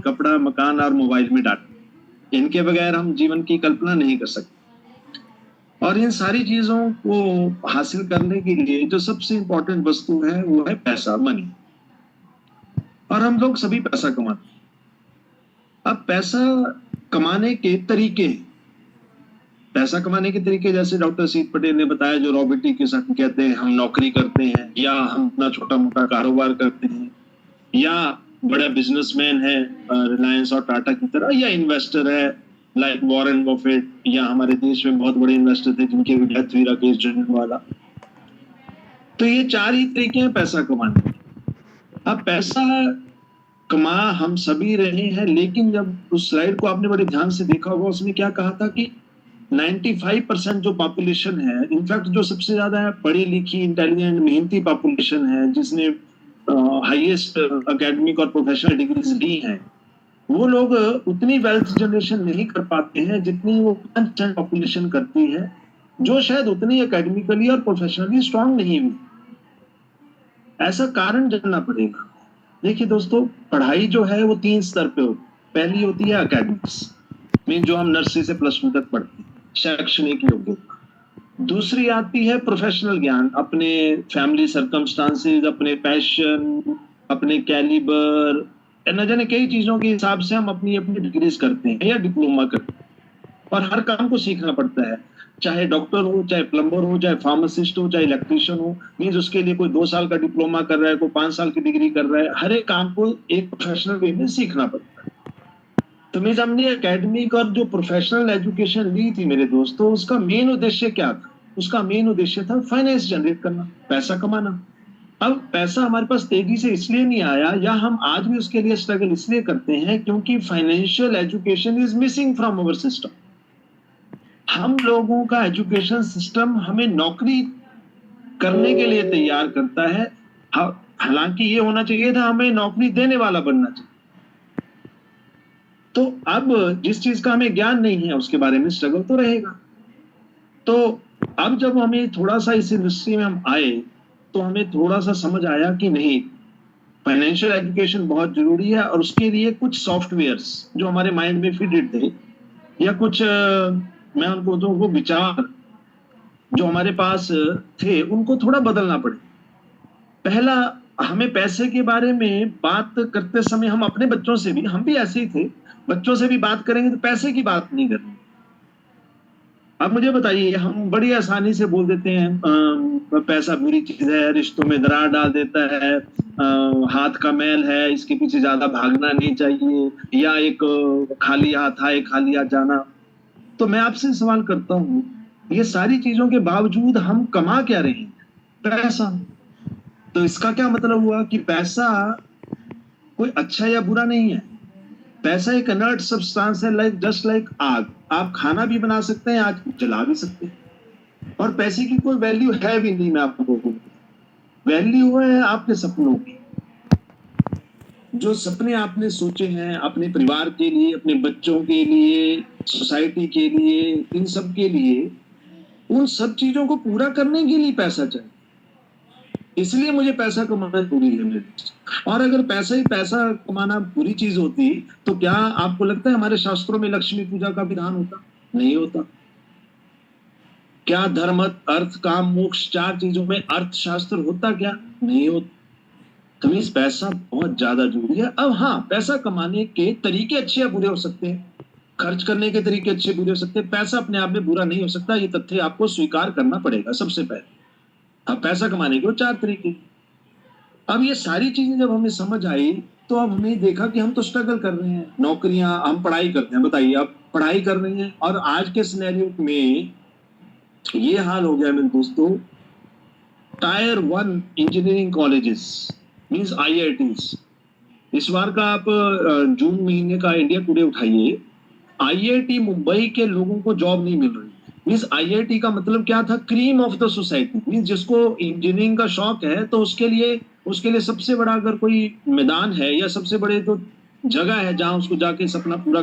कपड़ा, मकान और मोबाइल में डाटा। इनके बगैर हम जीवन की कल्पना नहीं कर सकते। और इन सारी चीजों को हासिल करने के लिए जो सबसे इंपॉर्टेंट वस्तु है वो है पैसा, मनी। और हम लोग सभी पैसा कमाते हैं। अब पैसा कमाने के तरीके, पैसा कमाने के तरीके जैसे डॉक्टर सीत पटेल ने बताया, जो रॉबर्टी के साथ कहते हैं हम नौकरी करते हैं, या हम अपना छोटा मोटा कारोबार करते हैं, या बड़ा बिजनेसमैन है रिलायंस और टाटा की तरह, या इन्वेस्टर है लाइक वॉरेन बफेट, या हमारे देश में बहुत बड़े इन्वेस्टर थे जिनके डेथ हुई राकेश जंडवाला। तो ये चार ही तरीके हैं पैसा कमाने के। अब पैसा कमा हम सभी रहे हैं, लेकिन जब उस स्लाइड को आपने बड़े ध्यान से देखा होगा, उसने क्या कहा था कि 95% जो पॉपुलेशन है, इनफैक्ट जो सबसे ज्यादा पढ़ी लिखी, इंटेलिजेंट, मेहनती पॉपुलेशन है, जिसने हाईएस्ट एकेडमिक और प्रोफेशनल डिग्रीज ली हैं, वो लोग उतनी वेल्थ जनरेशन नहीं कर पाते हैं जितनी वो 5% पॉपुलेशन करती है, जो शायद उतनी एकेडमिकली और प्रोफेशनली स्ट्रांग नहीं हुई। ऐसा कारण जानना पड़ेगा। देखिए दोस्तों, पढ़ाई जो है वो 3 स्तर पे होती है। पहली होती है एकेडमिक्स, मीन जो हम नर्सरी से +2 तक पढ़ते हैं, शैक्षणिक योग्यता। दूसरी आती है प्रोफेशनल ज्ञान, अपने फैमिली सर्कमस्टांसेस, अपने पैशन, अपने कैलिबर, न जाने कई चीजों के हिसाब से हम अपनी अपनी डिग्रीज करते हैं या डिप्लोमा करते हैं। और हर काम को सीखना पड़ता है, चाहे डॉक्टर हो, चाहे प्लम्बर हो, चाहे फार्मासिस्ट हो, चाहे इलेक्ट्रिशियन हो। मीन्स उसके लिए कोई 2 साल का डिप्लोमा कर रहा है, कोई 5 साल की डिग्री कर रहा है। हर एक काम को एक प्रोफेशनल वे में सीखना पड़ता है। तो मीन्स हमने एकेडमिक और जो प्रोफेशनल एजुकेशन ली थी मेरे दोस्तों, उसका मेन उद्देश्य क्या था? उसका मेन उद्देश्य था फाइनेंस जनरेट करना, पैसा कमाना। अब पैसा हमारे पास तेजी से इसलिए नहीं आया, या हम आज भी उसके लिए स्ट्रगल इसलिए करते हैं क्योंकि financial education is missing from our system. हम लोगों का एजुकेशन सिस्टम हमें नौकरी करने के लिए तैयार करता है, हालांकि ये होना चाहिए था हमें नौकरी देने वाला बनना चाहिए। तो अब जिस चीज का हमें ज्ञान नहीं है उसके बारे में स्ट्रगल तो रहेगा। तो अब जब हमें थोड़ा सा इस इंडस्ट्री में हम आए, तो हमें थोड़ा सा समझ आया कि नहीं, फाइनेंशियल एजुकेशन बहुत जरूरी है, और उसके लिए कुछ सॉफ्टवेयर्स जो हमारे माइंड में फिटेड थे, या कुछ मैं उनको तो वो विचार जो हमारे पास थे, उनको थोड़ा बदलना पड़े। पहला, हमें पैसे के बारे में बात करते समय हम अपने बच्चों से भी, हम भी ऐसे ही थे, बच्चों से भी बात करेंगे तो पैसे की बात नहीं करनी। अब मुझे बताइए, हम बड़ी आसानी से बोल देते हैं पैसा बुरी चीज है, रिश्तों में दरार डाल देता है, हाथ का मैल है, इसके पीछे ज्यादा भागना नहीं चाहिए, या एक खाली हाथ आए खाली हाथ जाना। तो मैं आपसे सवाल करता हूं, ये सारी चीजों के बावजूद हम कमा क्या रहे हैं? पैसा। तो इसका क्या मतलब हुआ कि पैसा कोई अच्छा या बुरा नहीं है। पैसा एक इनर्ट सब्सटेंस है, लाइक जस्ट लाइक आग। आप खाना भी बना सकते हैं, आग जला भी सकते हैं। और पैसे की कोई वैल्यू है भी नहीं। मैं आपको बोलूं, वैल्यू है आपके सपनों की। जो सपने आपने सोचे हैं अपने परिवार के लिए, अपने बच्चों के लिए, सोसाइटी के लिए, इन सब के लिए, उन सब चीजों को पूरा करने के लिए पैसा चाहिए। इसलिए मुझे पैसा कमाना जरूरी है मेरे। और अगर पैसा ही पैसा कमाना बुरी चीज होती, तो क्या आपको लगता है हमारे शास्त्रों में लक्ष्मी पूजा का विधान होता? नहीं होता। क्या धर्म, अर्थ, काम, मोक्ष, 4 चीजों में अर्थशास्त्र होता? क्या नहीं होता। तो मीन्स पैसा बहुत ज्यादा जरूरी है। अब हाँ, पैसा कमाने के तरीके अच्छे या बुरे हो सकते हैं, खर्च करने के तरीके अच्छे बुरे हो सकते हैं। पैसा अपने आप में बुरा नहीं हो सकता, ये तथ्य आपको स्वीकार करना पड़ेगा सबसे पहले। अब पैसा कमाने के वो 4 तरीके। अब ये सारी चीजें जब हमें समझ आई, तो अब हमने देखा कि हम तो स्ट्रगल कर रहे हैं, नौकरियां, हम पढ़ाई करते हैं। बताइए, आप पढ़ाई कर रहे हैं, और आज के सिनेरियो में ये हाल हो गया मेरे दोस्तों, tyre 1 engineering colleges means IITs। इस बार का आप जून महीने का इंडिया टुडे उठाइए, IIT मुंबई के लोगों को जॉब नहीं मिल रही। मीन्स IIT का मतलब क्या था? Cream of the society. Means जिसको इंजीनियरिंग का शौक है, तो उसके लिए सबसे बड़ा अगर कोई मैदान है, या सबसे बड़े जो जगह है जहां उसको जाके सपना पूरा